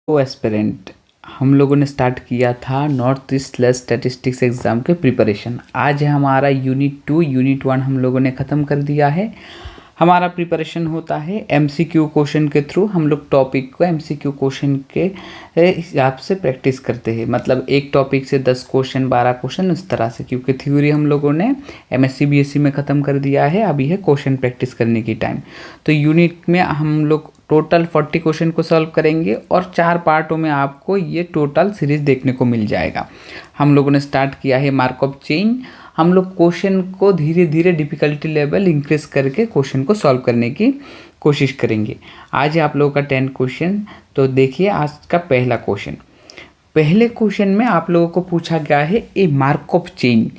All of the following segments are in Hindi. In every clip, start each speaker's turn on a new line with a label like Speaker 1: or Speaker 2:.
Speaker 1: तो एस्पिरेंट हम लोगों ने स्टार्ट किया था north east slash statistics exam के प्रिपरेशन। आज है हमारा यूनिट 2। यूनिट 1 हम लोगों ने ख़त्म कर दिया है। हमारा प्रिपरेशन होता है एमसीक्यू क्वेश्चन के थ्रू। हम लोग टॉपिक को एमसीक्यू क्वेश्चन के हिसाब से प्रैक्टिस करते हैं, मतलब एक टॉपिक से 10 क्वेश्चन 12 क्वेश्चन इस तरह से, क्योंकि थ्योरी हम लोगों ने एमएससी बीएससी में ख़त्म कर दिया है। अभी है क्वेश्चन प्रैक्टिस करने की टाइम। तो यूनिट में हम लोग टोटल 40 क्वेश्चन को सॉल्व करेंगे और 4 पार्टों में आपको ये टोटल सीरीज देखने को मिल जाएगा। हम लोगों ने स्टार्ट किया है मार्कअप चेन। हम लोग क्वेश्चन को धीरे धीरे डिफ़िकल्टी लेवल इंक्रीज करके क्वेश्चन को सॉल्व करने की कोशिश करेंगे। आज है आप लोगों का 10 क्वेश्चन। तो देखिए आज का पहला क्वेश्चन। पहले क्वेश्चन में आप लोगों को पूछा गया है a markup chain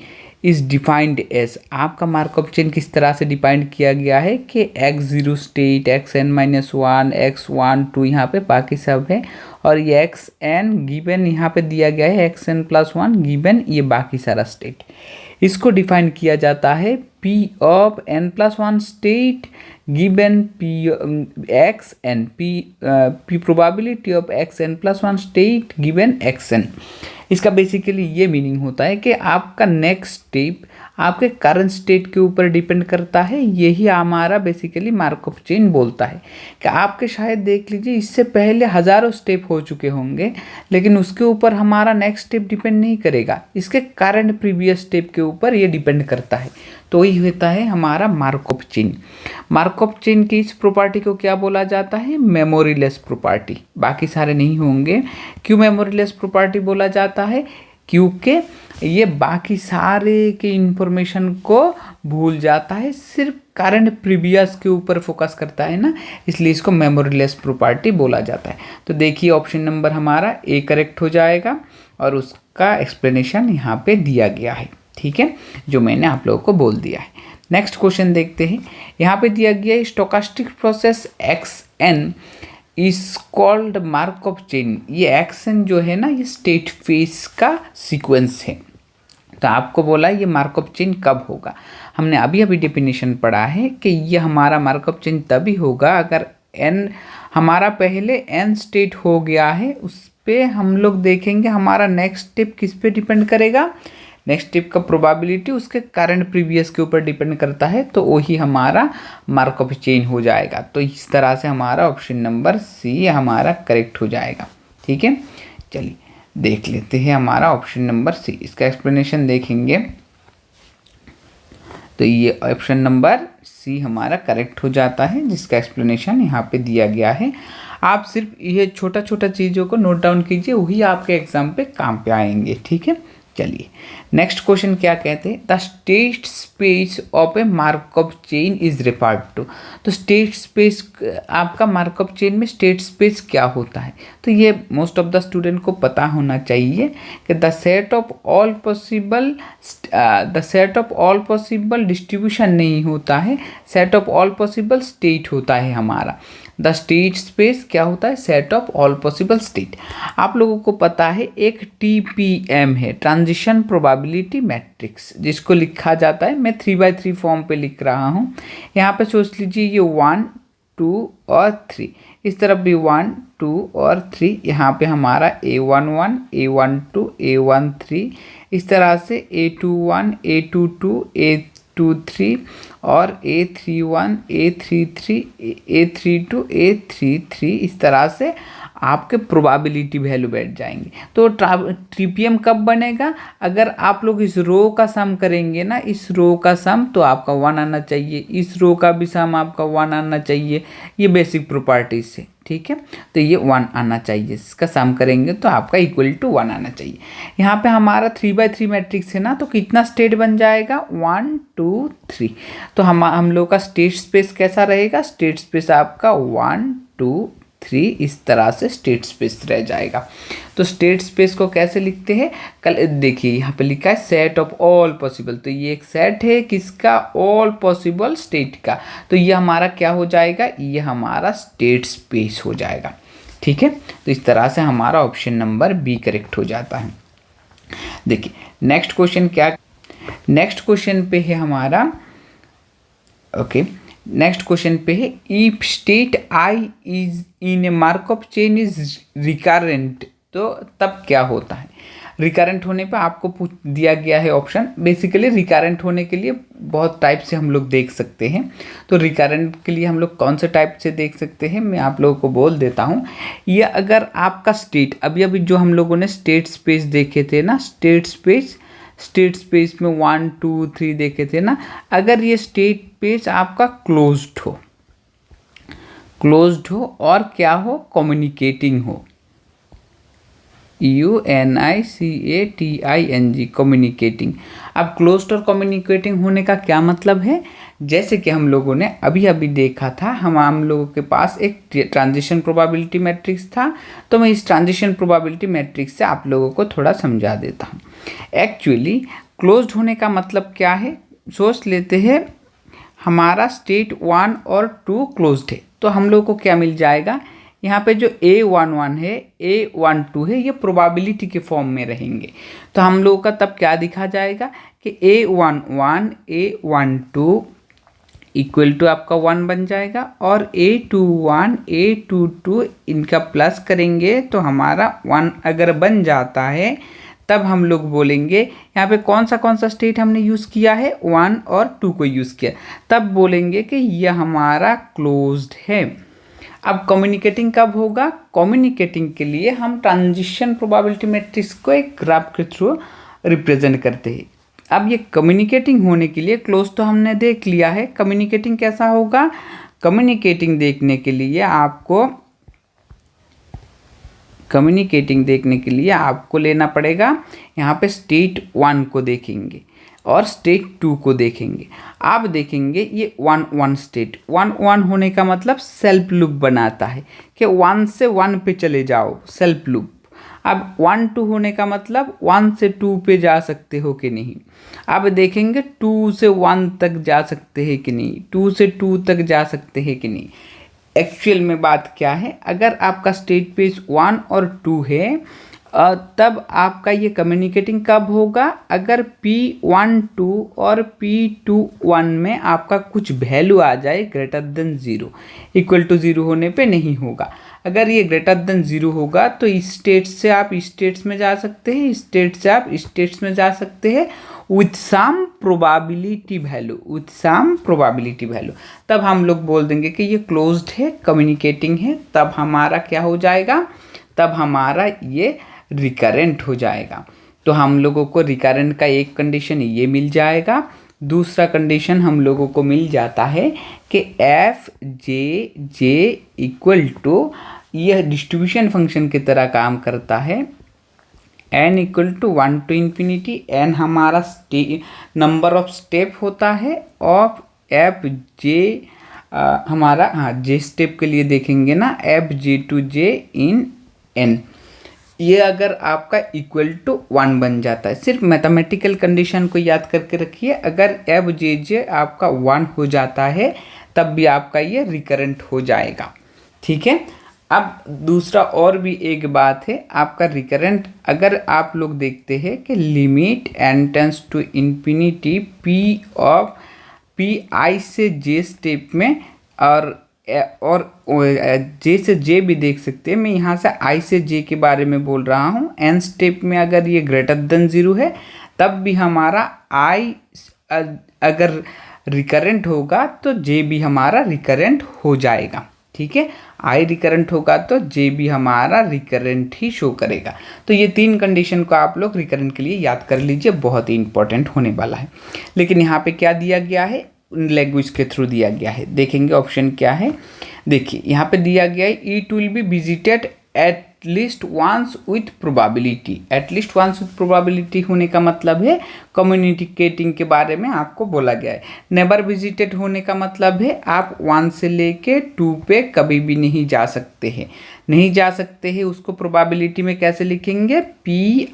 Speaker 1: is defined as. आपका मार्कअप चेन किस तरह से डिफाइंड किया गया है कि x0 स्टेट, xn-1, x1 2 यहाँ पे बाकी सब है, और ये xn गिवन यहाँ पे दिया गया है xn+1 गिवन ये बाकी सारा स्टेट। इसको डिफाइन किया जाता है p of n+1 state given p xn, p probability of xn+1 state given xn। इसका बेसिकली ये मीनिंग होता है कि आपका नेक्स्ट स्टेप आपके करंट स्टेट के ऊपर डिपेंड करता है। यही हमारा बेसिकली मार्कअप चेन बोलता है कि आपके शायद देख लीजिए इससे पहले हज़ारों स्टेप हो चुके होंगे, लेकिन उसके ऊपर हमारा नेक्स्ट स्टेप डिपेंड नहीं करेगा, इसके करंट प्रीवियस स्टेप के ऊपर ये डिपेंड करता है। तो यही होता है हमारा मार्कअप चेन। मार्कअप चेन की इस प्रॉपर्टी को क्या बोला जाता है? Memoryless property. बाकी सारे नहीं होंगे। क्यों मेमोरीलेस प्रॉपर्टी बोला जाता है? क्योंकि ये बाकी सारे के इंफॉर्मेशन को भूल जाता है, सिर्फ करंट प्रीवियस के ऊपर फोकस करता है ना, इसलिए इसको मेमोरीलेस प्रॉपर्टी बोला जाता है। तो देखिए ऑप्शन नंबर हमारा ए करेक्ट हो जाएगा और उसका एक्सप्लेनेशन यहाँ पे दिया गया है, ठीक है, जो मैंने आप लोगों को बोल दिया है। नेक्स्ट क्वेश्चन देखते हैं। यहाँ पे दिया गया है stochastic process xn is called markup chain. ये xn जो है ना, ये स्टेट फेस का सीक्वेंस है। तो आपको बोला ये मार्कअप चेन कब होगा। हमने अभी डेफिनेशन पढ़ा है कि ये हमारा मार्कअप चेन तभी होगा अगर n हमारा पहले n स्टेट हो गया है। उस पर हम लोग देखेंगे हमारा नेक्स्ट स्टेप किस पे डिपेंड करेगा। नेक्स्ट स्टेप का प्रोबेबिलिटी उसके करंट प्रीवियस के ऊपर डिपेंड करता है, तो वही हमारा मार्कअप चेन हो जाएगा। तो इस तरह से हमारा ऑप्शन नंबर सी हमारा करेक्ट हो जाएगा, ठीक है। चलिए देख लेते हैं हमारा ऑप्शन नंबर सी। इसका एक्सप्लेनेशन देखेंगे तो ये ऑप्शन नंबर सी हमारा करेक्ट हो जाता है, जिसका एक्सप्लेनेशन यहाँ पे दिया गया है। आप सिर्फ ये छोटा छोटा चीज़ों को नोट डाउन कीजिए, वही आपके एग्जाम पे काम पे आएंगे, ठीक है। चलिए नेक्स्ट क्वेश्चन क्या कहते हैं? The state space of a markup chain is referred to. तो स्टेट स्पेस आपका मार्कअप चेन में स्टेट स्पेस क्या होता है? तो ये मोस्ट ऑफ द स्टूडेंट को पता होना चाहिए कि the set of all possible distribution नहीं होता है, set of all possible state होता है हमारा। द स्टेट स्पेस क्या होता है? Set of all possible state. आप लोगों को पता है एक TPM है, ट्रांजिशन प्रोबेबिलिटी मैट्रिक्स, जिसको लिखा जाता है, मैं 3x3 फॉर्म पे लिख रहा हूँ। यहाँ पे सोच लीजिए ये 1 2 और 3, इस तरफ भी 1 2 और 3, यहाँ पे हमारा A11 A12 A13, इस तरह से A21 A22 A23 और A31 A33 A32 A33, इस तरह से आपके प्रोबेबिलिटी वैल्यू बैठ जाएंगे। तो TPM कब बनेगा? अगर आप लोग इस रो का सम करेंगे ना, इस रो का सम तो आपका 1 आना चाहिए, इस रो का भी सम आपका 1 आना चाहिए। ये बेसिक प्रॉपर्टीज से, ठीक है। तो ये 1 आना चाहिए, इसका सम करेंगे तो आपका इक्वल टू 1 आना चाहिए। यहाँ पे हमारा 3x3 मैट्रिक्स है ना, तो कितना स्टेट बन जाएगा? 1 2 3। तो हम लोग का स्टेट स्पेस कैसा रहेगा? स्टेट स्पेस आपका 1 2 3 इस तरह से स्टेट स्पेस रह जाएगा। तो स्टेट स्पेस को कैसे लिखते हैं? कल देखिए यहाँ पे लिखा है सेट ऑफ ऑल पॉसिबल। तो ये एक सेट है किसका? ऑल पॉसिबल स्टेट का। तो ये हमारा क्या हो जाएगा? ये हमारा स्टेट स्पेस हो जाएगा, ठीक है। तो इस तरह से हमारा ऑप्शन नंबर बी करेक्ट हो जाता है। देखिए नेक्स्ट क्वेश्चन क्या, नेक्स्ट क्वेश्चन पे है हमारा ओके नेक्स्ट क्वेश्चन पे है, if state I is in A markup chain is recurrent, तो तब क्या होता है। रिकरेंट होने पे आपको पूछ दिया गया है ऑप्शन। बेसिकली रिकरेंट होने के लिए बहुत टाइप से हम लोग देख सकते हैं। तो रिकरेंट के लिए हम लोग कौन से टाइप से देख सकते हैं, मैं आप लोगों को बोल देता हूँ। ये अगर आपका स्टेट, अभी अभी जो हम लोगों ने स्टेट स्पेस देखे थे ना, स्टेट स्पेस में 1 2 3 देखे थे ना, अगर ये स्टेट स्पेस आपका क्लोज्ड हो और क्या हो, कम्युनिकेटिंग हो, UNICATING, कम्युनिकेटिंग। अब क्लोज्ड और कम्युनिकेटिंग होने का क्या मतलब है, जैसे कि हम लोगों ने अभी अभी देखा था, हम लोगों के पास एक ट्रांजिशन प्रोबेबिलिटी मैट्रिक्स था। तो मैं इस ट्रांजिशन प्रोबेबिलिटी मैट्रिक्स से आप लोगों को थोड़ा समझा देता हूँ। एक्चुअली क्लोज्ड होने का मतलब क्या है, सोच लेते हैं हमारा स्टेट 1 और 2 क्लोज्ड है, तो हम लोग को क्या मिल जाएगा, यहाँ पे जो A11 है, A12 है, ये प्रोबेबिलिटी के फॉर्म में रहेंगे। तो हम लोगों का तब क्या दिखा जाएगा कि A11 A12 इक्वल टू आपका 1 बन जाएगा, और A21 A22 इनका प्लस करेंगे तो हमारा 1 अगर बन जाता है, तब हम लोग बोलेंगे, यहाँ पे कौन सा स्टेट हमने यूज़ किया है, 1 और 2 को यूज़ किया, तब बोलेंगे कि यह हमारा क्लोज्ड है। अब कम्युनिकेटिंग कब होगा, कम्युनिकेटिंग के लिए हम ट्रांजिशन प्रोबेबिलिटी मैट्रिक्स को एक ग्राफ के थ्रू रिप्रेजेंट करते हैं। अब ये कम्युनिकेटिंग होने के लिए, क्लोज तो हमने देख लिया है, कम्युनिकेटिंग कैसा होगा, कम्युनिकेटिंग देखने के लिए आपको लेना पड़ेगा, यहाँ पे स्टेट 1 को देखेंगे और स्टेट 2 को देखेंगे। आप देखेंगे ये 1 स्टेट 1 होने का मतलब सेल्फ लूप बनाता है कि 1 से 1 पे चले जाओ, सेल्फ लूप। अब 1 2 होने का मतलब 1 से 2 पे जा सकते हो कि नहीं। अब देखेंगे 2 से 1 तक जा सकते हैं कि नहीं, 2 से 2 तक जा सकते हैं कि नहीं। एक्चुअल में बात क्या है, अगर आपका स्टेट स्पेस 1 और 2 है, तब आपका ये कम्युनिकेटिंग कब होगा, अगर P12 और P21 में आपका कुछ वैल्यू आ जाए ग्रेटर देन 0, इक्वल टू 0 होने पे नहीं होगा। अगर ये ग्रेटर देन 0 होगा तो इस स्टेट से आप इस स्टेट्स में जा सकते हैं, इस स्टेट से आप इस स्टेट्स में जा सकते हैं विथ सम प्रोबेबिलिटी वैल्यू। तब हम लोग बोल देंगे कि ये क्लोज्ड है, कम्युनिकेटिंग है, तब हमारा क्या हो जाएगा, तब हमारा ये रिकरेंट हो जाएगा। तो हम लोगों को रिकरेंट का एक कंडीशन ये मिल जाएगा। दूसरा कंडीशन हम लोगों को मिल जाता है कि FJ इक्वल टू, यह डिस्ट्रीब्यूशन फंक्शन की तरह काम करता है, n equal to 1 to infinity, n हमारा नंबर ऑफ स्टेप होता है, ऑफ FJ हमारा, J स्टेप के लिए देखेंगे ना, FJ to J in n। ये अगर आपका इक्वल टू 1 बन जाता है, सिर्फ मैथमेटिकल कंडीशन को याद करके रखिए, अगर FJ आपका 1 हो जाता है तब भी आपका ये रिकरेंट हो जाएगा। ठीक है। अब दूसरा और भी एक बात है, आपका रिकरेंट अगर आप लोग देखते हैं कि limit n tends to infinity Pi से J स्टेप में, और J से J भी देख सकते हैं, मैं यहाँ से I से J के बारे में बोल रहा हूँ। n स्टेप में अगर ये ग्रेटर देन 0 है, तब भी हमारा I अगर रिकरेंट होगा तो J भी हमारा रिकरेंट हो जाएगा। ठीक है, I रिकरेंट होगा तो J भी हमारा रिकरेंट ही शो करेगा। तो ये 3 कंडीशन को आप लोग रिकरेंट के लिए याद कर लीजिए, बहुत ही इंपॉर्टेंट होने वाला है। लेकिन यहाँ पे क्या दिया गया है, लैंग्वेज के थ्रू दिया गया है। देखेंगे ऑप्शन क्या है, देखिए यहाँ पे दिया गया है, it will be visited at least once with probability. At least once with probability होने का मतलब है कम्युनिकेटिंग के बारे में आपको बोला गया है। नेवर विजिटेड होने का मतलब है आप 1 से लेके 2 पे कभी भी नहीं जा सकते हैं, उसको प्रोबेबिलिटी में कैसे लिखेंगे, Pij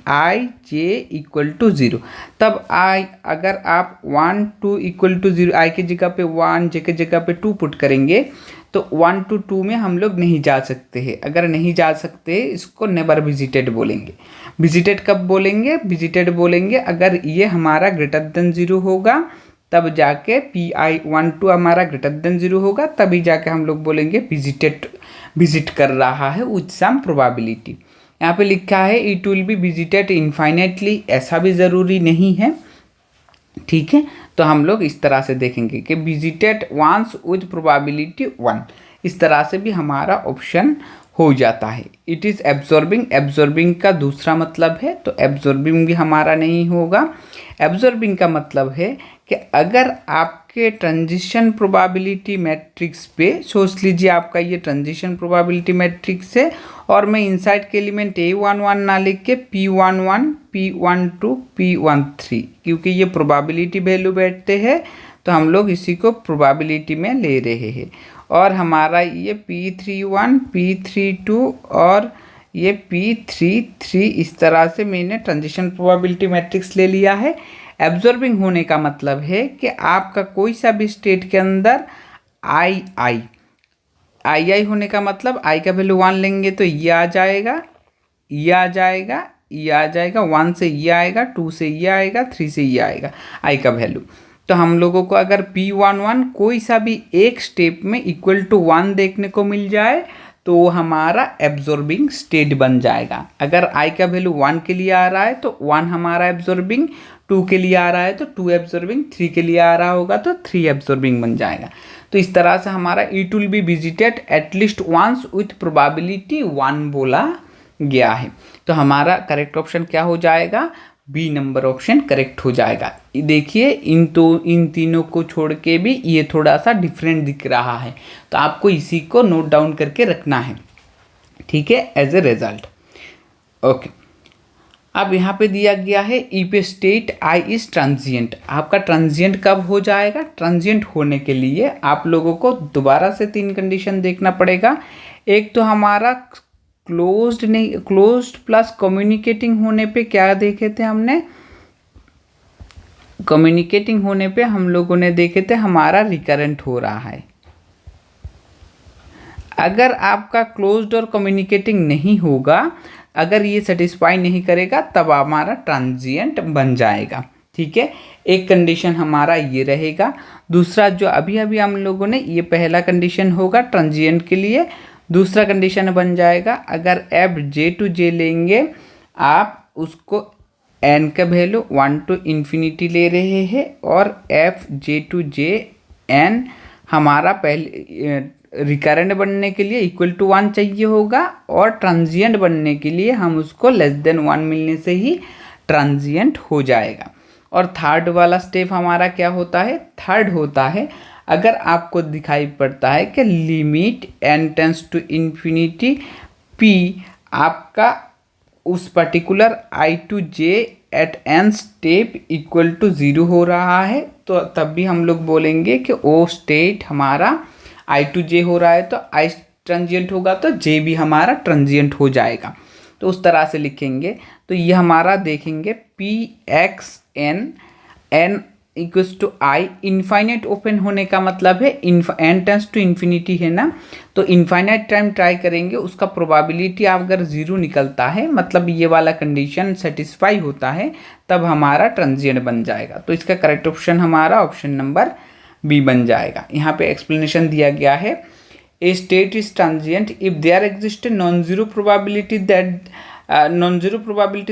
Speaker 1: इक्वल टू 0। तब I अगर आप 1 2 इक्वल टू 0, I की जगह पे 1, J की जगह पे 2 पुट करेंगे तो 1 to 2 में हम लोग नहीं जा सकते हैं। अगर नहीं जा सकते इसको नेवर विजिटेड बोलेंगे। विजिटेड कब बोलेंगे, विजिटेड बोलेंगे अगर ये हमारा ग्रेटर देन 0 होगा, तब जाके PI12 हमारा ग्रेटर देन 0 होगा, तभी जाके हम लोग बोलेंगे विजिट कर रहा है विथ सम प्रोबेबिलिटी। यहाँ पे लिखा है it will be visited infinitely, ऐसा भी ज़रूरी नहीं है, ठीक है। तो हम लोग इस तरह से देखेंगे कि विजिटेड वंस विथ प्रोबेबिलिटी 1, इस तरह से भी हमारा ऑप्शन हो जाता है। इट इज़ एब्जॉर्बिंग का दूसरा मतलब है, तो एब्जॉर्बिंग भी हमारा नहीं होगा। एब्जॉर्बिंग का मतलब है कि अगर आपके ट्रांजिशन प्रोबेबिलिटी मैट्रिक्स पे, सोच लीजिए आपका ये ट्रांजिशन प्रोबेबिलिटी मैट्रिक्स है और मैं इनसाइड के एलिमेंट A11 ना लिख के P11, P12, P13, क्योंकि ये प्रोबेबिलिटी वैल्यू बैठते हैं तो हम लोग इसी को प्रोबेबिलिटी में ले रहे हैं। और हमारा ये P31, P32 और ये P33, इस तरह से मैंने ट्रांजिशन प्रोबेबिलिटी मैट्रिक्स ले लिया है। एब्जॉर्बिंग होने का मतलब है कि आपका कोई सा भी स्टेट के अंदर आई होने का मतलब आई का वैल्यू 1 लेंगे तो ये आ जाएगा, ये आ जाएगा, ये आ जाएगा, 1 से ये आएगा, 2 से ये आएगा, 3 से ये आएगा आई का वैल्यू। तो हम लोगों को अगर P11 कोई सा भी एक स्टेप में इक्वल टू 1 देखने को मिल जाए तो वो हमारा एब्जॉर्बिंग स्टेट बन जाएगा। अगर आई का वैल्यू 1 के लिए आ रहा है तो 1 हमारा एब्जॉर्बिंग, 2 के लिए आ रहा है तो 2 एब्जॉर्बिंग, 3 के लिए आ रहा होगा तो 3 एब्जॉर्बिंग बन जाएगा। तो इस तरह से हमारा it will be visited at least once with probability 1 बोला गया है। तो हमारा करेक्ट ऑप्शन क्या हो जाएगा? बी नंबर ऑप्शन करेक्ट हो जाएगा। देखिए इन तीनों को छोड़ के भी ये थोड़ा सा डिफरेंट दिख रहा है, तो आपको इसी को नोट डाउन करके रखना है, ठीक है, एज ए रिजल्ट। ओके, अब यहाँ पे दिया गया है if A state I is transient. आपका ट्रांजिएंट कब हो जाएगा? ट्रांजिएंट होने के लिए आप लोगों को दोबारा से 3 कंडीशन देखना पड़ेगा। एक तो हमारा क्लोज्ड प्लस कम्युनिकेटिंग होने पे क्या देखे थे हमने? कम्युनिकेटिंग होने पे हम लोगों ने देखे थे हमारा रिकरेंट हो रहा है। अगर आपका क्लोज्ड और कम्युनिकेटिंग नहीं होगा, अगर ये सेटिस्फाई नहीं करेगा तब हमारा ट्रांजिएंट बन जाएगा, ठीक है। एक कंडीशन हमारा ये रहेगा। दूसरा जो अभी हम लोगों ने, ये पहला कंडीशन होगा ट्रांजिएंट के लिए। दूसरा कंडीशन बन जाएगा अगर एफ जे टू जे लेंगे, आप उसको एन का वैल्यू 1 to इन्फिनिटी ले रहे हैं और F J to J N हमारा पहले रिकरेंट बनने के लिए इक्वल टू 1 चाहिए होगा और ट्रांजिएंट बनने के लिए हम उसको लेस देन 1 मिलने से ही ट्रांजिएंट हो जाएगा। और थर्ड वाला स्टेप हमारा क्या होता है? थर्ड होता है अगर आपको दिखाई पड़ता है कि limit n tends to infinity p आपका उस particular i to j at n step equal to 0 हो रहा है, तो तब भी हम लोग बोलेंगे कि वो स्टेट हमारा i टू j हो रहा है तो i ट्रांजिएंट होगा तो j भी हमारा ट्रांजिएंट हो जाएगा। तो उस तरह से लिखेंगे। तो ये हमारा देखेंगे p x n equals to I. Infinite open होने का मतलब है n टेंस टू इन्फिनिटी है ना, तो इनफाइनाइट टाइम ट्राई करेंगे, उसका प्रोबेबिलिटी अगर 0 निकलता है मतलब ये वाला कंडीशन सेटिस्फाई होता है, तब हमारा ट्रांजिएंट बन जाएगा। तो इसका करेक्ट ऑप्शन हमारा ऑप्शन नंबर बी बन जाएगा। यहाँ पे एक्सप्लेनेशन दिया गया है, a state is transient if there exist non zero probability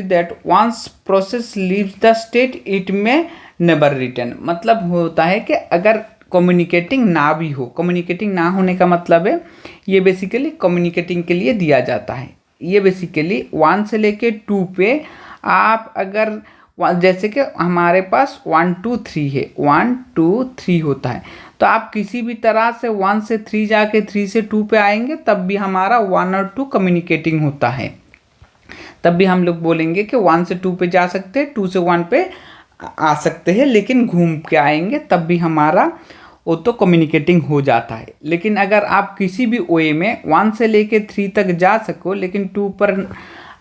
Speaker 1: that once process leaves the state it में नेवर रिटर्न। मतलब होता है कि अगर कम्युनिकेटिंग ना भी हो, कम्युनिकेटिंग ना होने का मतलब है ये बेसिकली कम्युनिकेटिंग के लिए दिया जाता है। ये बेसिकली 1 से लेके 2 पे आप अगर जैसे कि हमारे पास 1 2 3 है, 1 2 3 होता है, तो आप किसी भी तरह से 1 से 3 जाके 3 से 2 पे आएंगे तब भी हमारा 1 और 2 कम्युनिकेटिंग होता है। तब भी हम लोग बोलेंगे कि 1 से 2 पे जा सकते हैं, 2 से 1 पे आ सकते हैं, लेकिन घूम के आएंगे तब भी हमारा वो तो कम्युनिकेटिंग हो जाता है। लेकिन अगर आप किसी भी वे में 1 से लेके 3 तक जा सको लेकिन 2 पर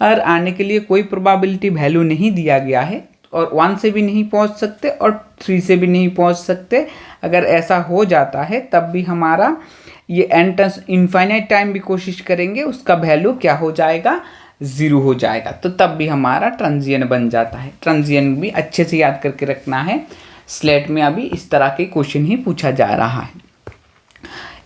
Speaker 1: आने के लिए कोई प्रोबेबिलिटी वैल्यू नहीं दिया गया है और 1 से भी नहीं पहुंच सकते और 3 से भी नहीं पहुंच सकते, अगर ऐसा हो जाता है तब भी हमारा ये n टेंस इनफाइनाइट टाइम भी कोशिश करेंगे, उसका वैल्यू क्या हो जाएगा? 0 हो जाएगा। तो तब भी हमारा ट्रांजिएंट बन जाता है। ट्रांजिएंट भी अच्छे से याद करके रखना है। स्लेट में अभी इस तरह के क्वेश्चन ही पूछा जा रहा है।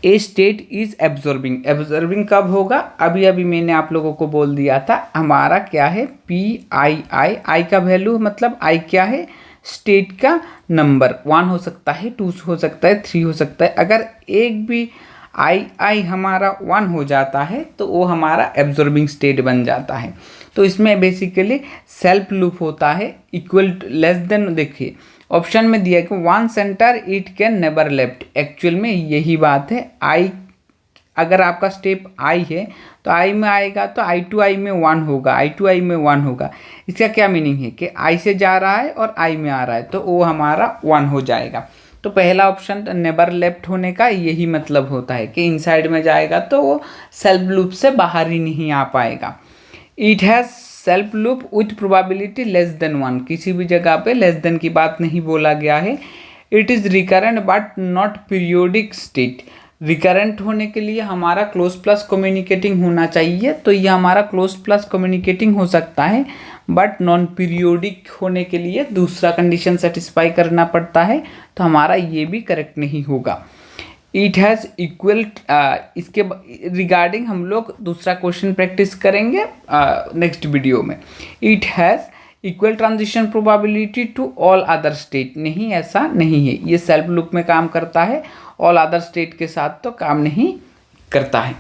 Speaker 1: A state is absorbing, absorbing कब होगा? अभी अभी मैंने आप लोगों को बोल दिया था, हमारा क्या है PII, आई का वैल्यू मतलब आई क्या है? स्टेट का नंबर, 1 हो सकता है, 2 हो सकता है, 3 हो सकता है। अगर एक भी आई हमारा 1 हो जाता है तो वो हमारा एब्जॉर्बिंग स्टेट बन जाता है। तो इसमें बेसिकली सेल्फ लूप होता है, इक्वल लेस देन, देखिए ऑप्शन में दिया कि 1 centre it can never left, actual में यही बात है। आई अगर आपका स्टेप आई है तो आई में आएगा तो आई टू आई में 1 होगा, आई टू आई में 1 होगा। इसका क्या मीनिंग है कि आई से जा रहा है और आई में आ रहा है तो वो हमारा 1 हो जाएगा। तो पहला ऑप्शन नेबर लेफ्ट होने का यही मतलब होता है कि इनसाइड में जाएगा तो वो सेल्फ लूप से बाहर ही नहीं आ पाएगा। It has self loop with probability less than 1, किसी भी जगह पे लेस देन की बात नहीं बोला गया है। It is recurrent but not periodic state, recurrent होने के लिए हमारा क्लोज प्लस कम्युनिकेटिंग होना चाहिए, तो ये हमारा क्लोज प्लस कम्युनिकेटिंग हो सकता है, बट नॉन पीरियोडिक होने के लिए दूसरा कंडीशन सेटिस्फाई करना पड़ता है, तो हमारा ये भी करेक्ट नहीं होगा। इट हैज़ इक्वल, इसके रिगार्डिंग हम लोग दूसरा क्वेश्चन प्रैक्टिस करेंगे नेक्स्ट वीडियो में। It has equal transition probability to all other state, नहीं ऐसा नहीं है, ये सेल्फ लूप में काम करता है, ऑल अदर स्टेट के साथ तो काम नहीं करता है।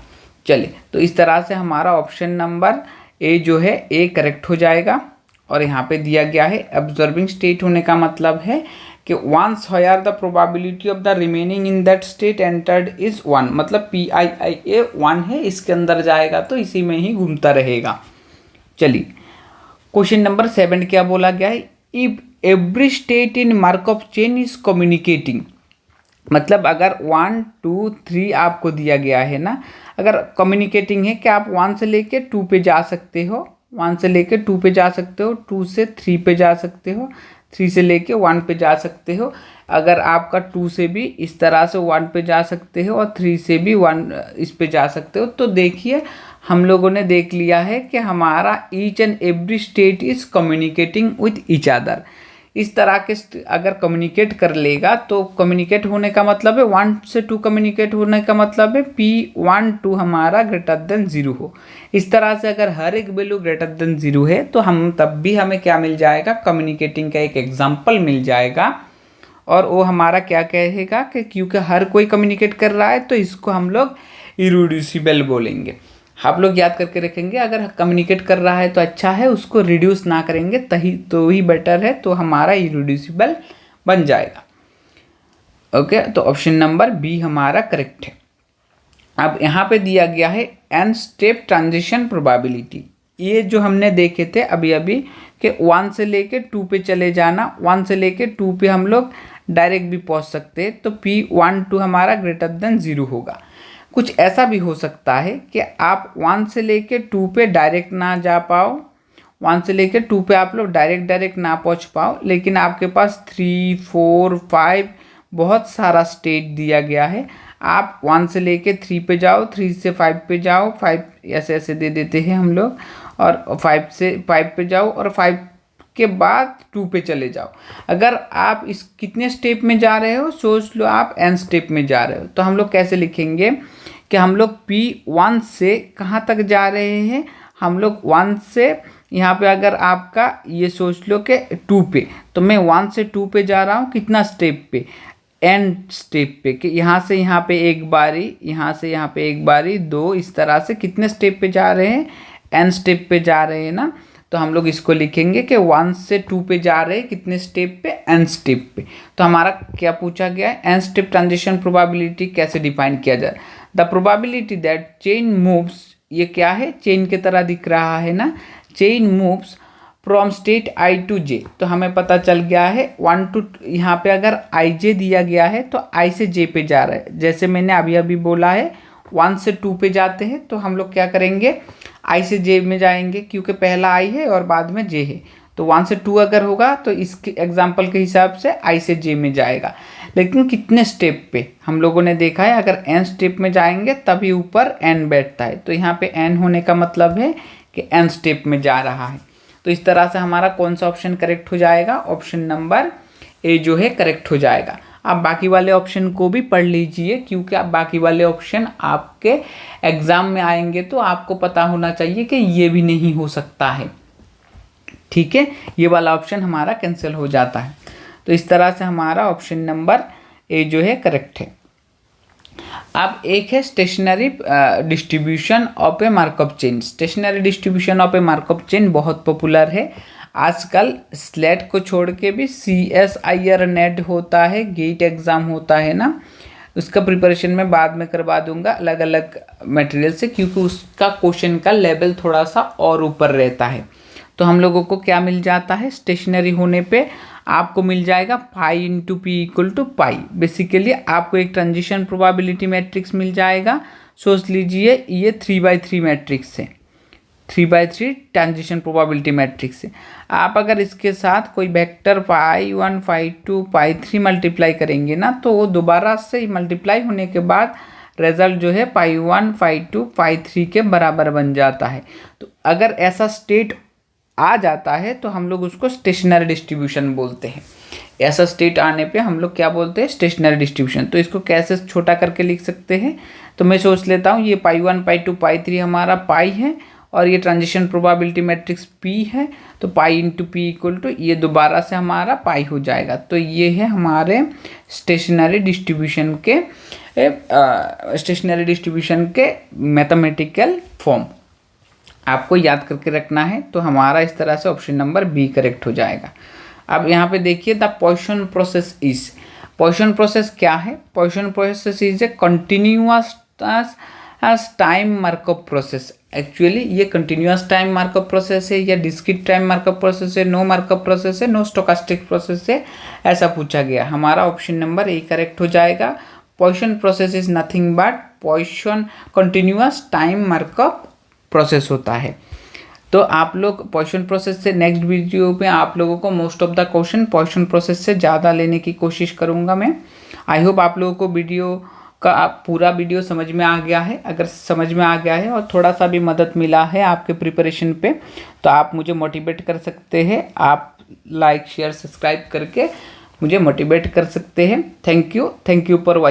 Speaker 1: चलिए, तो इस तरह से हमारा ऑप्शन नंबर ए जो है ए करेक्ट हो जाएगा। और यहाँ पे दिया गया है ऑब्जर्विंग स्टेट होने का मतलब है कि once where the probability of the remaining in that state entered is 1, मतलब PIIA 1 है, इसके अंदर जाएगा तो इसी में ही घूमता रहेगा। चलिए, क्वेश्चन नंबर 7 क्या बोला गया है? If every state in markup chain is communicating, मतलब अगर 1 2 3 आपको दिया गया है ना, अगर कम्युनिकेटिंग है कि आप 1 से लेके 2 पे जा सकते हो, 1 से लेके 2 पे जा सकते हो, 2 से 3 पे जा सकते हो, 3 से लेके 1 पे जा सकते हो, अगर आपका 2 से भी इस तरह से 1 पे जा सकते हो और 3 से भी 1 इस पे जा सकते हो। तो देखिए हम लोगों ने देख लिया है कि हमारा each and every state is communicating with each other. इस तरह के अगर कम्युनिकेट कर लेगा तो कम्युनिकेट होने का मतलब है 1 से 2 कम्युनिकेट होने का मतलब है P1 2 हमारा ग्रेटर देन 0 हो। इस तरह से अगर हर एक वैल्यू ग्रेटर देन 0 है तो हम तब भी हमें क्या मिल जाएगा? कम्युनिकेटिंग का एक एग्जाम्पल मिल जाएगा। और वो हमारा क्या कहेगा कि क्योंकि हर कोई कम्युनिकेट कर रहा है तो इसको हम लोग इरिड्यूसिबल बोलेंगे। आप लोग याद करके रखेंगे, अगर कम्युनिकेट कर रहा है तो अच्छा है, उसको रिड्यूस ना करेंगे तो ही बेटर है, तो हमारा इरिड्यूसिबल बन जाएगा। ओके, तो ऑप्शन नंबर बी हमारा करेक्ट है। अब यहाँ पे दिया गया है एन स्टेप ट्रांजिशन प्रोबेबिलिटी, ये जो हमने देखे थे अभी अभी कि 1 से लेके 2 पे चले जाना, 1 से लेके 2 पे हम लोग डायरेक्ट भी पहुँच सकते हैं, तो P1 2 हमारा ग्रेटर देन 0 होगा। कुछ ऐसा भी हो सकता है कि आप 1 से लेके 2 पे डायरेक्ट ना जा पाओ, 1 से लेके 2 पे आप लोग डायरेक्ट ना पहुंच पाओ, लेकिन आपके पास 3 4 5 बहुत सारा स्टेट दिया गया है। आप 1 से लेके 3 पे जाओ, 3 से 5 पे जाओ, 5 ऐसे ऐसे दे देते हैं हम लोग, और 5 से 5 पे जाओ और 5 के बाद 2 पे चले जाओ। अगर आप इस कितने स्टेप में जा रहे हो, सोच लो आप n स्टेप में जा रहे हो, तो हम लोग कैसे लिखेंगे कि हम लोग P1 से कहाँ तक जा रहे हैं? हम लोग 1 से यहाँ पे अगर आपका ये सोच लो कि 2 पे, तो मैं 1 से 2 पे जा रहा हूँ, कितना स्टेप पे? n स्टेप पे, कि यहाँ से यहाँ पे एक बारी, यहाँ से यहाँ पे एक बारी, 2, इस तरह से कितने स्टेप पे जा रहे हैं? n स्टेप पे जा रहे हैं ना। तो हम लोग इसको लिखेंगे कि 1 से 2 पे जा रहे हैं, कितने स्टेप पे? n स्टेप पे। तो हमारा क्या पूछा गया है? n स्टेप ट्रांजिशन प्रोबेबिलिटी कैसे डिफाइन किया जाए? The probability that chain moves, ये क्या है? चेन की तरह दिख रहा है ना, chain moves from state i to j। तो हमें पता चल गया है 1 to, यहाँ पे अगर ij दिया गया है तो i से j पे जा रहा है। जैसे मैंने अभी अभी बोला है 1 से 2 पे जाते हैं तो हम लोग क्या करेंगे? i से j में जाएंगे, क्योंकि पहला i है और बाद में j है। तो 1 से 2 अगर होगा तो इसके एग्जाम्पल के हिसाब से i से j में जाएगा। लेकिन कितने स्टेप पे? हम लोगों ने देखा है अगर n स्टेप में जाएंगे तभी ऊपर n बैठता है, तो यहाँ पे n होने का मतलब है कि n स्टेप में जा रहा है। तो इस तरह से हमारा कौन सा ऑप्शन करेक्ट हो जाएगा? ऑप्शन नंबर ए जो है करेक्ट हो जाएगा। आप बाकी वाले ऑप्शन को भी पढ़ लीजिए, क्योंकि आप बाकी वाले ऑप्शन आपके एग्ज़ाम में आएंगे तो आपको पता होना चाहिए कि ये भी नहीं हो सकता है। ठीक है, ये वाला ऑप्शन हमारा कैंसिल हो जाता है। तो इस तरह से हमारा ऑप्शन नंबर ए जो है करेक्ट है। अब एक है stationary distribution of a markup chain. Stationary distribution of a markup chain बहुत पॉपुलर है आजकल। स्लेट को छोड़ के भी CSIR नेट होता है, गेट एग्ज़ाम होता है ना, उसका प्रिपरेशन मैं बाद में करवा दूंगा अलग अलग मटेरियल से, क्योंकि उसका क्वेश्चन का लेवल थोड़ा सा और ऊपर रहता है। तो हम लोगों को क्या मिल जाता है, स्टेशनरी होने पे आपको मिल जाएगा pi into P equal to pi. Basically आपको एक ट्रांजिशन प्रोबेबिलिटी मैट्रिक्स मिल जाएगा। सोच लीजिए ये 3/3 मैट्रिक्स है, 3/3 ट्रांजिशन प्रोबेबिलिटी मैट्रिक्स है। आप अगर इसके साथ कोई वेक्टर पाई1 पाई2 पाई3 मल्टीप्लाई करेंगे ना, तो वो दोबारा से मल्टीप्लाई होने के बाद रिजल्ट जो है पाई1 पाई2 पाई3 के बराबर बन जाता है। तो अगर ऐसा स्टेट आ जाता है तो हम लोग उसको स्टेशनरी डिस्ट्रीब्यूशन बोलते हैं। ऐसा स्टेट आने पे हम लोग क्या बोलते हैं, स्टेशनरी डिस्ट्रीब्यूशन। तो इसको कैसे छोटा करके लिख सकते हैं, तो मैं सोच लेता हूँ ये पाई1 पाई2 पाई3 हमारा पाई है और ये ट्रांजिशन प्रोबेबिलिटी मैट्रिक्स पी है, तो pi into P equal to ये दोबारा से हमारा पाई हो जाएगा। तो ये है हमारे स्टेशनरी डिस्ट्रीब्यूशन के मैथमेटिकल फॉर्म। आपको याद करके रखना है। तो हमारा इस तरह से ऑप्शन नंबर बी करेक्ट हो जाएगा। अब यहाँ पे देखिए the Poisson process is, Poisson process क्या है, Poisson process is a continuous time markup process. Actually ये कंटिन्यूअस टाइम मार्कअप प्रोसेस है या डिस्क्रीट टाइम मार्कअप प्रोसेस है, नो मार्कअप प्रोसेस है, नो स्टोकास्टिक प्रोसेस है, ऐसा पूछा गया। हमारा ऑप्शन नंबर ए करेक्ट हो जाएगा। Poisson process is nothing but Poisson continuous time markup process होता है। तो आप लोग पॉइसन प्रोसेस से नेक्स्ट वीडियो में आप लोगों को most of the question Poisson process से ज़्यादा लेने की कोशिश करूँगा मैं। आई होप आप लोगों को वीडियो का पूरा वीडियो समझ में आ गया है। अगर समझ में आ गया है और थोड़ा सा भी मदद मिला है आपके प्रिपरेशन पे, तो आप मुझे मोटिवेट कर सकते हैं। आप लाइक शेयर सब्सक्राइब करके मुझे मोटिवेट कर सकते हैं। Thank you for watching.